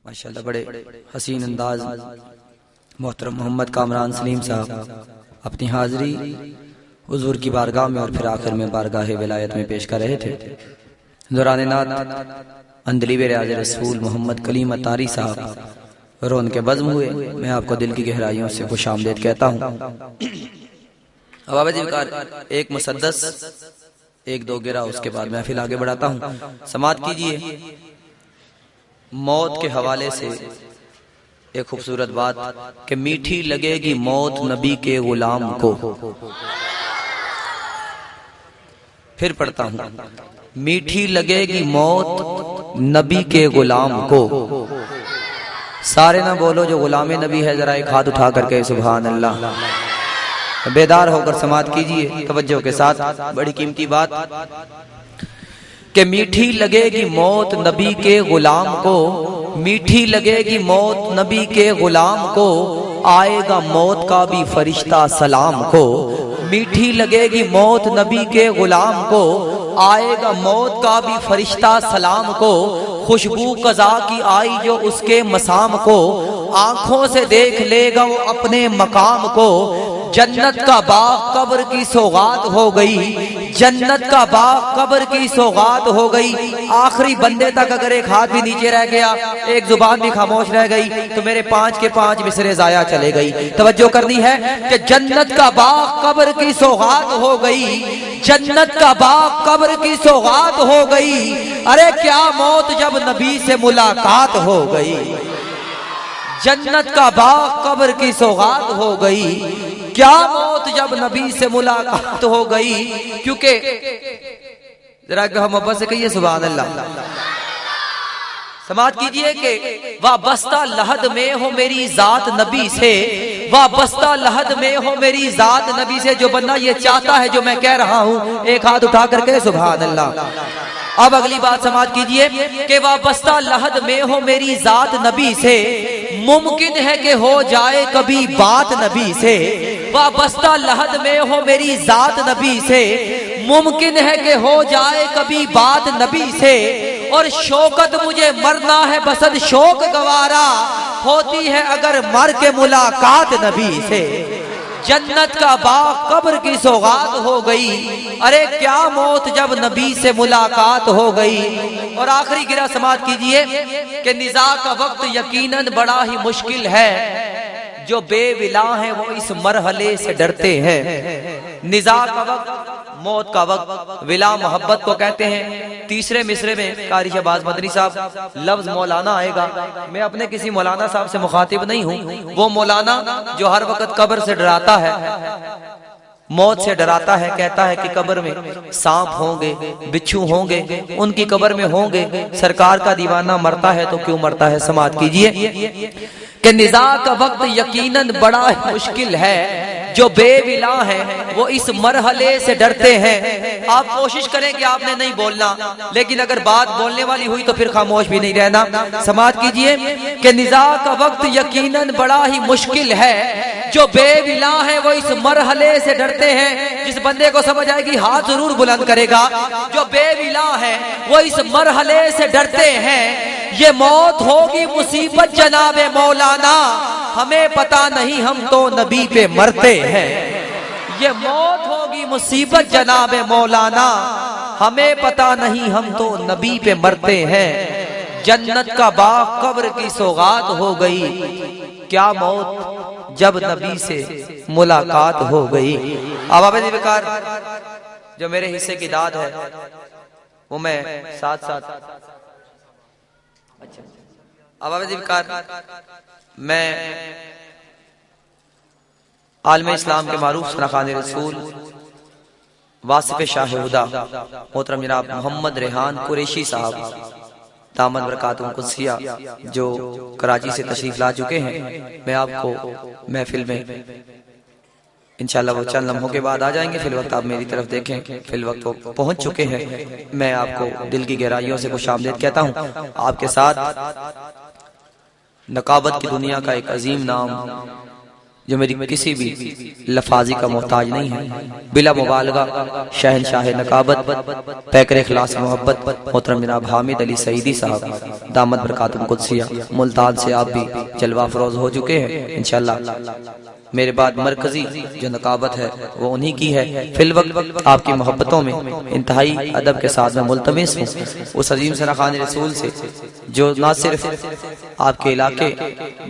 माशाल्लाह बड़े हसीन अंदाज मोहतरम मोहम्मद कामरान सलीम साहब अपनी हाजिरी हुजूर की बारगाह में और फिर आखिर में बारगाह विलायत में पेश कर रहे थे। दौरान नात अंदली रियाज रसूल मोहम्मद कलीम अतारी साहब रोन के बज़्म हुए। मैं आपको दिल की गहराइयों से खुशामदीद कहता हूँ। अब एक मुसद्दस एक दो गिरा, उसके बाद महफिल आगे बढ़ाता हूँ। समात कीजिए। मौत के हवाले से एक खूबसूरत बात कि मीठी लगेगी मौत नबी के गुलाम को। फिर पढ़ता हूं, मीठी लगेगी मौत नबी के गुलाम को। सारे ना बोलो जो गुलाम नबी है, जरा एक हाथ उठा करके सुभान अल्लाह। बेदार होकर समात कीजिए तवज्जो के साथ। बड़ी कीमती बात कि मीठी लगेगी मौत नबी के गुलाम को, मीठी लगेगी मौत नबी के गुलाम को, आएगा मौत का भी फरिश्ता सलाम को। मीठी लगेगी मौत नबी के गुलाम को, आएगा मौत का भी फरिश्ता सलाम को। खुशबू कज़ा की आई जो उसके मसाम को, आंखों से देख लेगा वो अपने मकाम को। जन्नत का बाग कब्र की सौगात हो गई, जन्नत का बाग कब्र की सौगात हो गई। आखिरी बंदे तक अगर एक हाथ भी नीचे रह गया, एक जुबान भी खामोश रह गई, तो मेरे 5 के 5 मिसरे जाया चले गई। तवज्जो करनी है कि जन्नत का बाग कब्र की सौगात हो गई, जन्नत का बाग कब्र की सौगात हो गई। अरे क्या मौत जब नबी से मुलाकात हो गई, जन्नत का बाग कब्र की सौगात हो गई। क्या मौत जब नबी से मुलाकात हो गई। क्योंकि जरा मोहब्बत से कहिए सुभान अल्लाह। समाज कीजिए कि वाबस्ता लहद में हो मेरी जात नबी से, वाबस्ता लहद में हो मेरी जात नबी से। जो बंदा ये चाहता है जो मैं कह रहा हूं, एक हाथ उठा करके सुभान अल्लाह। अब अगली बात समाज कीजिए कि वाबस्ता लहद में हो मेरी जात नबी से, मुमकिन है कि हो जाए कभी बात नबी से। वाबस्ता लहद में हो मेरी जात नबी से, मुमकिन है कि हो जाए कभी बात नबी से। और शौकत मुझे मरना है बसद शौक गवारा, होती है अगर मर के मुलाकात नबी से। जन्नत का बाग कब्र की सौगात हो गई। अरे क्या मौत जब नबी से मुलाकात हो गई। और आखिरी गिरा समात कीजिए कि निज़ा का वक्त यकीनन बड़ा ही मुश्किल है, जो बेविला हैं वो इस मरहले से डरते हैं। निज़ा का वक्त, मौत का वक्त, विला मोहब्बत को कहते हैं। तीसरे मिसरे में कारी शहबाज मदनी साहब लफ्ज मौलाना आएगा। मैं अपने किसी मौलाना साहब से मुखातिब नहीं हूँ। वो मौलाना जो हर वक्त कब्र से डराता है, मौत से डराता है, कहता है कि कब्र में सांप होंगे, बिच्छू होंगे, उनकी कब्र में होंगे। सरकार का दीवाना मरता है तो क्यों मरता है। समात कीजिए कि निज़ा का वक्त यकीनन बड़ा मुश्किल है, जो बेविला हैं वो इस मरहले से डरते हैं। आप कोशिश करें कि आपने नहीं बोलना, लेकिन अगर बात बोलने वाली हुई तो फिर खामोश भी नहीं रहना। समात कीजिए कि निज़ा का वक्त यकीनन बड़ा ही मुश्किल है, जो बेविला हैं वो इस मरहले से डरते हैं। जिस बंदे को समझ आएगी हाथ जरूर बुलंद करेगा। जो बेविला है वो इस मरहले से डरते हैं। ये मौत होगी मुसीबत जनाबे मौलाना, हमें पता नहीं हम तो नबी पे मरते हैं। ये मौत होगी मुसीबत जनाबे मौलाना, हमें पता नहीं हम तो नबी पे मरते हैं। जन्नत का बाग कब्र की सौगात हो गई। क्या मौत जब नबी से मुलाकात हो गई। आवाज़ जो मेरे हिस्से की दाद है वो मैं साथ साथ मैं आलम इस्लाम के मारूफ सनाखान रसूल वासिफ शाह हुदा मोहतरम जनाब मोहम्मद रेहान कुरैशी साहब दामद बरकातुहुम कुद्सिया जो कराची से तशरीफ ला चुके हैं। मैं आपको महफिल में इंशाल्लाह वो चंद लम्हों के बाद आ जाएंगे। फिल वक्त आप मेरी तरफ देखें, फिल वक्त वो पहुंच चुके हैं। मैं आपको दिल की गहराइयों से खुशामदीद कहता हूं। आपके साथ नकाबत की दुनिया का एक अजीम नाम जो मेरी किसी भी लफाजी का मोहताज नहीं है, बिला मुबालगा शहनशाह नकाबत पैकर इखलास मोहब्बत मोहतरम जनाब हामिद अली सईदी साहब दामद बरकातुम कुदसिया मुल्तान से आप भी जलवा फरोज हो चुके हैं। इंशाअल्लाह मेरे बाद मरकजी जो नकाबत है वो उन्हीं की है। फिल वक्त आपकी मोहब्बतों में इंतहाई अदब के साथ में मुल्तमिस हूँ उस अजीम सना खान रसूल से जो ना सिर्फ आपके इलाके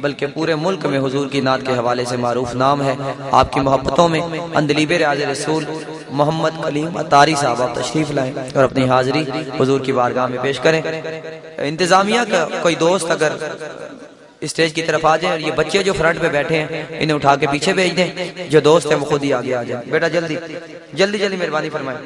बल्कि पूरे मुल्क में हुजूर की नात के हवाले से मारूफ नाम है। आपकी मोहब्बतों में अंदलीब रियाज रसूल मोहम्मद कलीम अतारी साहब आप तशरीफ लाएं और अपनी हाजिरी हुजूर की बारगाह में पेश करें। इंतजामिया का कोई दोस्त अगर स्टेज की तरफ आ जाए और ये बच्चे जो फ्रंट पे बैठे हैं इन्हें उठा के पीछे भेज दें, जो दोस्त है वो खुद ही आगे आ जाए। बेटा जल्दी जल्दी जल्दी मेहरबानी फरमाएं।